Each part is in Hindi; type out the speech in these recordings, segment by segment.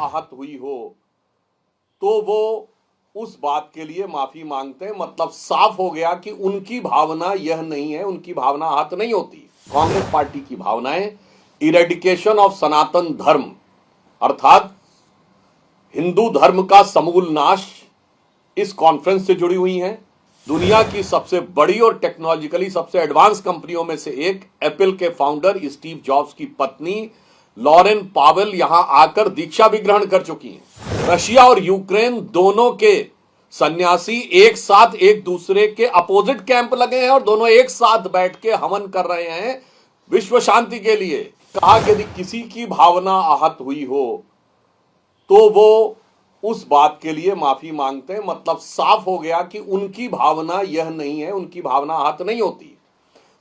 आहत हुई हो तो वो उस बात के लिए माफी मांगते हैं। मतलब साफ हो गया कि उनकी भावना यह नहीं है, उनकी भावना आहत नहीं होती। कांग्रेस पार्टी की भावनाएं इरेडिकेशन ऑफ सनातन धर्म अर्थात हिंदू धर्म का समूल नाश इस कॉन्फ्रेंस से जुड़ी हुई हैं। दुनिया की सबसे बड़ी और टेक्नोलॉजिकली सबसे एडवांस कंपनियों में से एक एप्पल के फाउंडर स्टीव जॉब्स की पत्नी लॉरेन पावेल यहां आकर दीक्षा भी ग्रहण कर चुकी हैं। रशिया और यूक्रेन दोनों के सन्यासी एक साथ एक दूसरे के अपोजिट कैंप लगे हैं और दोनों एक साथ बैठ के हवन कर रहे हैं विश्व शांति के लिए। कहा कि यदि किसी की भावना आहत हुई हो तो वो उस बात के लिए माफी मांगते हैं। मतलब साफ हो गया कि उनकी भावना यह नहीं है, उनकी भावना आहत नहीं होती।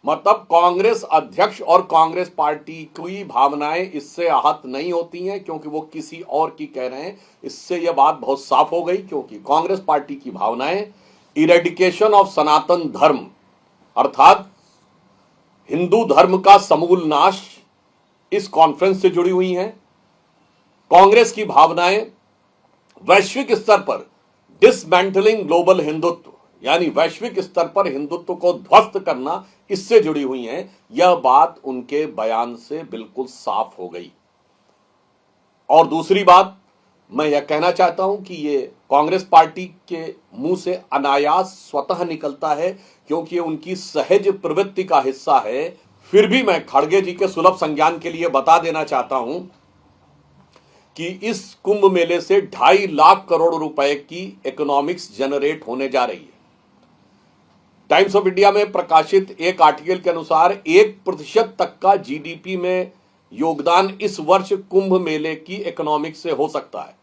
मतलब कांग्रेस अध्यक्ष और कांग्रेस पार्टी की भावनाएं इससे आहत नहीं होती हैं क्योंकि वो किसी और की कह रहे हैं। इससे यह बात बहुत साफ हो गई क्योंकि कांग्रेस पार्टी की भावनाएं इरेडिकेशन ऑफ सनातन धर्म अर्थात हिंदू धर्म का समूल नाश इस कॉन्फ्रेंस से जुड़ी हुई हैं। कांग्रेस की भावनाएं वैश्विक स्तर पर डिसमेंटलिंग ग्लोबल हिंदुत्व यानी वैश्विक स्तर पर हिंदुत्व को ध्वस्त करना इससे जुड़ी हुई हैं। यह बात उनके बयान से बिल्कुल साफ हो गई। और दूसरी बात मैं यह कहना चाहता हूं कि ये कांग्रेस पार्टी के मुंह से अनायास स्वतः निकलता है क्योंकि ये उनकी सहज प्रवृत्ति का हिस्सा है। फिर भी मैं खड़गे जी के सुलभ संज्ञान के लिए बता देना चाहता हूं कि इस कुंभ मेले से 2.5 लाख करोड़ रुपए की इकोनॉमिक्स जनरेट होने जा रही है। टाइम्स ऑफ इंडिया में प्रकाशित एक आर्टिकल के अनुसार 1% तक का जीडीपी में योगदान इस वर्ष कुंभ मेले की इकोनॉमिक्स से हो सकता है।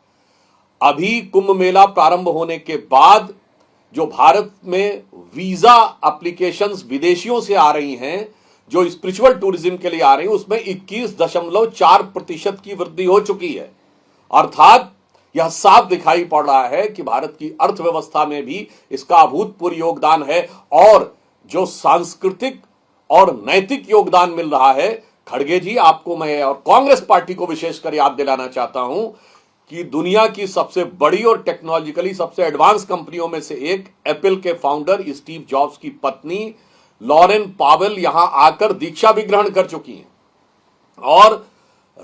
अभी कुंभ मेला प्रारंभ होने के बाद जो भारत में वीजा एप्लीकेशंस विदेशियों से आ रही हैं, जो स्पिरिचुअल टूरिज्म के लिए आ रही हैं, उसमें 21.4% की वृद्धि हो चुकी है। अर्थात यह साफ दिखाई पड़ रहा है कि भारत की अर्थव्यवस्था में भी इसका अभूतपूर्व योगदान है। और जो सांस्कृतिक और नैतिक योगदान मिल रहा है, खड़गे जी आपको मैं और कांग्रेस पार्टी को विशेषकर याद दिलाना चाहता हूं कि दुनिया की सबसे बड़ी और टेक्नोलॉजिकली सबसे एडवांस कंपनियों में से एक एप्पल के फाउंडर स्टीव जॉब्स की पत्नी लॉरेन पावेल यहां आकर दीक्षा भी ग्रहण कर चुकी हैं। और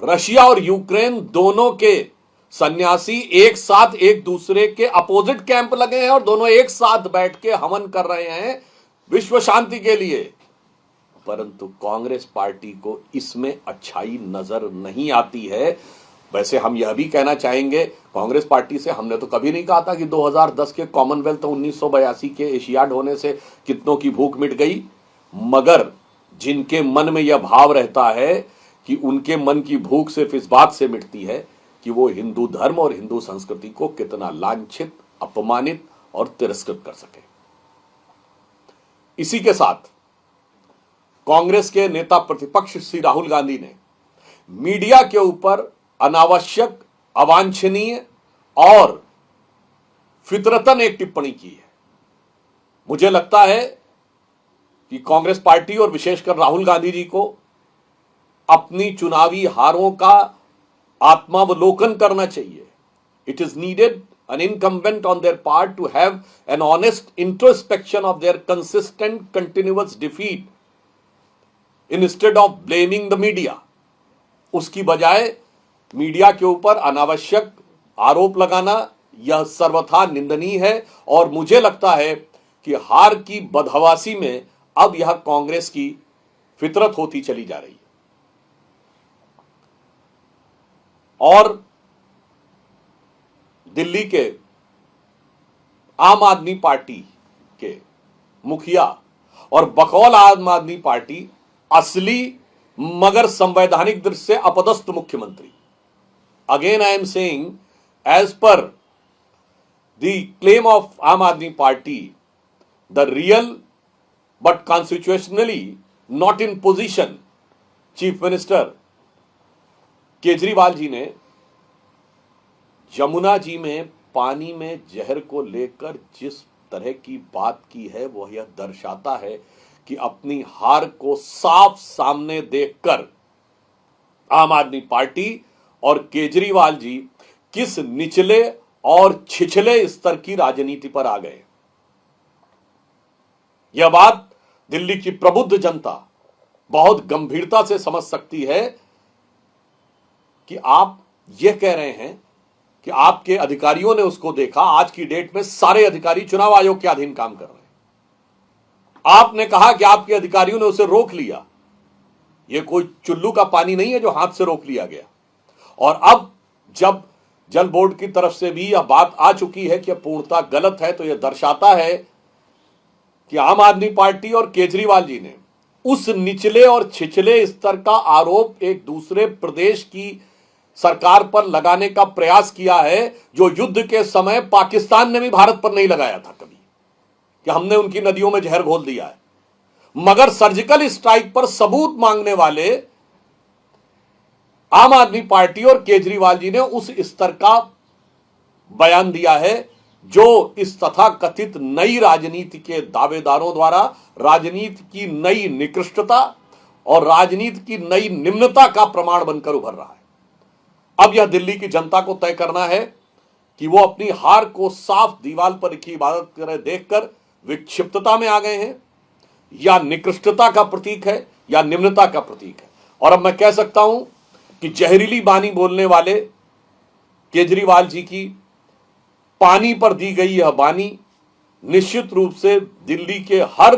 रशिया और यूक्रेन दोनों के सन्यासी एक साथ एक दूसरे के अपोजिट कैंप लगे हैं और दोनों एक साथ बैठ के हवन कर रहे हैं विश्व शांति के लिए। परंतु कांग्रेस पार्टी को इसमें अच्छाई नजर नहीं आती है। वैसे हम यह भी कहना चाहेंगे कांग्रेस पार्टी से, हमने तो कभी नहीं कहा था कि 2010 के कॉमनवेल्थ 1982 के एशियाड होने से कितनों की भूख मिट गई। मगर जिनके मन में यह भाव रहता है कि उनके मन की भूख सिर्फ इस बात से मिटती है कि वो हिंदू धर्म और हिंदू संस्कृति को कितना लांछित, अपमानित और तिरस्कृत कर सके। इसी के साथ कांग्रेस के नेता प्रतिपक्ष श्री राहुल गांधी ने मीडिया के ऊपर अनावश्यक, अवांछनीय और फितरतन एक टिप्पणी की है। मुझे लगता है कि कांग्रेस पार्टी और विशेषकर राहुल गांधी जी को अपनी चुनावी हारों का आत्मावलोकन करना चाहिए। It is needed an incumbent on their part to have an honest introspection of their consistent continuous defeat instead of blaming the media. उसकी बजाय मीडिया के ऊपर अनावश्यक आरोप लगाना यह सर्वथा निंदनीय है। और मुझे लगता है कि हार की बदहवासी में अब यह कांग्रेस की फितरत होती चली जा रही है। और दिल्ली के आम आदमी पार्टी के मुखिया और बकौल आम आदमी पार्टी असली मगर संवैधानिक दृष्टि से अपदस्थ मुख्यमंत्री, again I am saying as per the claim of Aam Aadmi Party, the real but constitutionally not in position chief minister Kejriwal ji ने यमुना जी में पानी में जहर को लेकर जिस तरह की बात की है वह यह दर्शाता है कि अपनी हार को साफ सामने देखकर आम आदमी पार्टी और केजरीवाल जी किस निचले और छिछले स्तर की राजनीति पर आ गए। यह बात दिल्ली की प्रबुद्ध जनता बहुत गंभीरता से समझ सकती है कि आप यह कह रहे हैं कि आपके अधिकारियों ने उसको देखा। आज की डेट में सारे अधिकारी चुनाव आयोग के अधीन काम कर रहे हैं। आपने कहा कि आपके अधिकारियों ने उसे रोक लिया। यह कोई चुल्लू का पानी नहीं है जो हाथ से रोक लिया गया। और अब जब जल बोर्ड की तरफ से भी यह बात आ चुकी है कि पूर्णतः गलत है, तो यह दर्शाता है कि आम आदमी पार्टी और केजरीवाल जी ने उस निचले और छिछले स्तर का आरोप एक दूसरे प्रदेश की सरकार पर लगाने का प्रयास किया है, जो युद्ध के समय पाकिस्तान ने भी भारत पर नहीं लगाया था कभी, कि हमने उनकी नदियों में जहर घोल दिया है। मगर सर्जिकल स्ट्राइक पर सबूत मांगने वाले आम आदमी पार्टी और केजरीवाल जी ने उस स्तर का बयान दिया है जो इस तथाकथित नई राजनीति के दावेदारों द्वारा राजनीति की नई निकृष्टता और राजनीति की नई निम्नता का प्रमाण बनकर उभर रहा है। अब यह दिल्ली की जनता को तय करना है कि वो अपनी हार को साफ दीवार पर लिखी इबादत करे देखकर विक्षिप्तता में आ गए हैं, या निकृष्टता का प्रतीक है, या निम्नता का प्रतीक है। और अब मैं कह सकता हूं कि जहरीली बानी बोलने वाले केजरीवाल जी की पानी पर दी गई यह बानी निश्चित रूप से दिल्ली के हर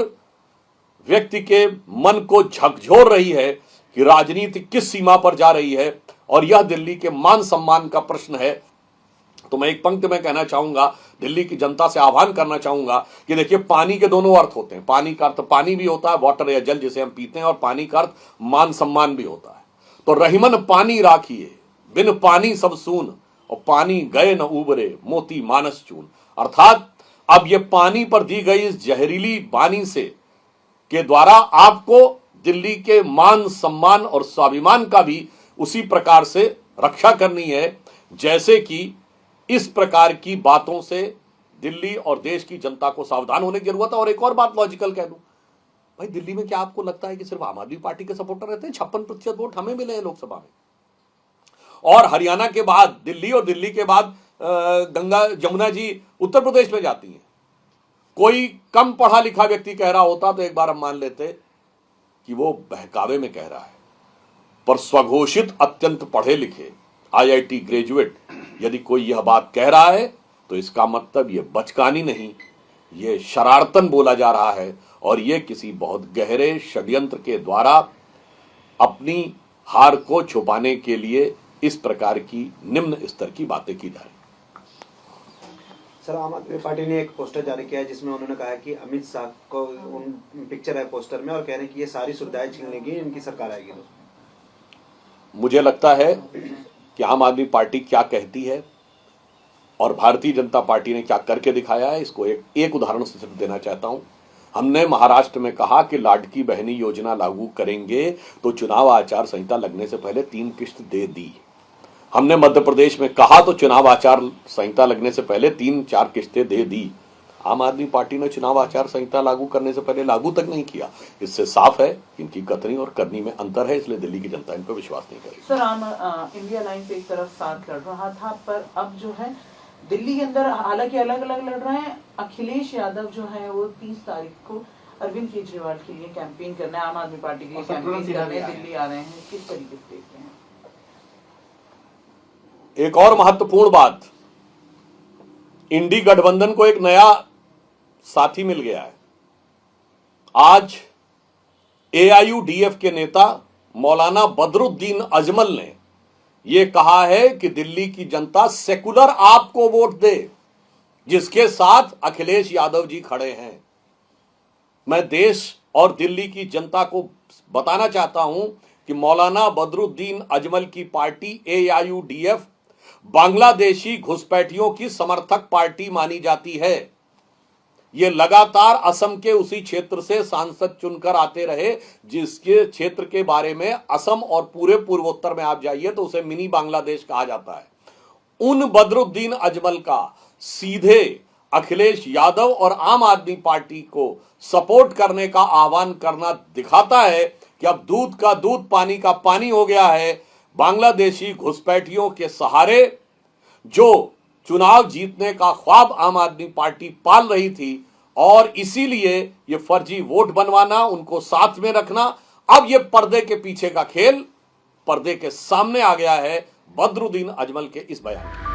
व्यक्ति के मन को झकझोर रही है कि राजनीति किस सीमा पर जा रही है, और यह दिल्ली के मान सम्मान का प्रश्न है। तो मैं एक पंक्ति में कहना चाहूंगा, दिल्ली की जनता से आह्वान करना चाहूंगा कि देखिए, पानी के दोनों अर्थ होते हैं। पानी का अर्थ पानी भी होता है, वाटर या जल जिसे हम पीते हैं, और पानी का अर्थ मान सम्मान भी होता है। तो रहीमन पानी राखिए, बिन पानी सब सून, और पानी गए न उबरे, मोती मानस चून। अर्थात अब ये पानी पर दी गई इस जहरीली बानी से के द्वारा आपको दिल्ली के मान सम्मान और स्वाभिमान का भी उसी प्रकार से रक्षा करनी है, जैसे कि इस प्रकार की बातों से दिल्ली और देश की जनता को सावधान होने की जरूरत है। और एक और बात लॉजिकल कह दूं, भाई दिल्ली में क्या आपको लगता है कि सिर्फ आम आदमी पार्टी के सपोर्टर रहते हैं? 56% वोट हमें मिले हैं लोकसभा में। और हरियाणा के बाद दिल्ली, और दिल्ली के बाद गंगा जमुना जी उत्तर प्रदेश में जाती हैं। कोई कम पढ़ा लिखा व्यक्ति कह रहा होता तो एक बार हम मान लेते कि वो बहकावे में कह रहा है, पर स्वघोषित अत्यंत पढ़े लिखे आईआईटी ग्रेजुएट यदि कोई यह बात कह रहा है तो इसका मतलब ये बचकानी नहीं, ये शरारतन बोला जा रहा है, और ये किसी बहुत गहरे षड्यंत्र के द्वारा अपनी हार को छुपाने के लिए इस प्रकार की निम्न स्तर की बातें की जा रही। सर, आम आदमी पार्टी ने एक पोस्टर जारी किया है जिसमें उन्होंने कहा कि अमित शाह को पिक्चर है पोस्टर में, और कह रहे हैं कि ये सारी सुविधाएं छीन लेंगी इनकी सरकार आएगी तो। मुझे लगता है कि आम आदमी पार्टी क्या कहती है और भारतीय जनता पार्टी ने क्या करके दिखाया है, इसको एक उदाहरण से सिर्फ देना चाहता हूं। हमने महाराष्ट्र में कहा कि लाडकी बहनी योजना लागू करेंगे तो चुनाव आचार संहिता लगने से पहले 3 किस्त दे दी। हमने मध्य प्रदेश में कहा तो चुनाव आचार संहिता लगने से पहले 3-4 किस्तें दे दी। आम आदमी पार्टी ने चुनाव आचार संहिता लागू करने से पहले लागू तक नहीं किया। इससे साफ है कि इनकी कथनी और करनी में अंतर है, इसलिए दिल्ली की जनता इन पर विश्वास नहीं करेगी। सर, इंडिया लाइन पे एक तरफ साथ लड़ रहा था, पर अब जो है दिल्ली के अंदर हालांकि अलग अलग लड़ रहे हैं। अखिलेश यादव जो है वो 30 तारीख को अरविंद केजरीवाल के लिए कैंपेन करना है, आम आदमी पार्टी के लिए कैंपेन करने दिल्ली आ रहे हैं। किस तरीके से देख रहे हैं? एक और महत्वपूर्ण बात, इंडी गठबंधन को एक नया साथी मिल गया है। आज एआईयूडीएफ के नेता मौलाना बदरुद्दीन अजमल ने यह कहा है कि दिल्ली की जनता सेकुलर आपको वोट दे, जिसके साथ अखिलेश यादव जी खड़े हैं। मैं देश और दिल्ली की जनता को बताना चाहता हूं कि मौलाना बदरुद्दीन अजमल की पार्टी एआईयूडीएफ बांग्लादेशी घुसपैठियों की समर्थक पार्टी मानी जाती है। ये लगातार असम के उसी क्षेत्र से सांसद चुनकर आते रहे, जिसके क्षेत्र के बारे में असम और पूरे पूर्वोत्तर में आप जाइए तो उसे मिनी बांग्लादेश कहा जाता है। उन बदरुद्दीन अजमल का सीधे अखिलेश यादव और आम आदमी पार्टी को सपोर्ट करने का आह्वान करना दिखाता है कि अब दूध का दूध पानी का पानी हो गया है। बांग्लादेशी घुसपैठियों के सहारे जो चुनाव जीतने का ख्वाब आम आदमी पार्टी पाल रही थी, और इसीलिए ये फर्जी वोट बनवाना, उनको साथ में रखना, अब ये पर्दे के पीछे का खेल पर्दे के सामने आ गया है बदरुद्दीन अजमल के इस बयान में।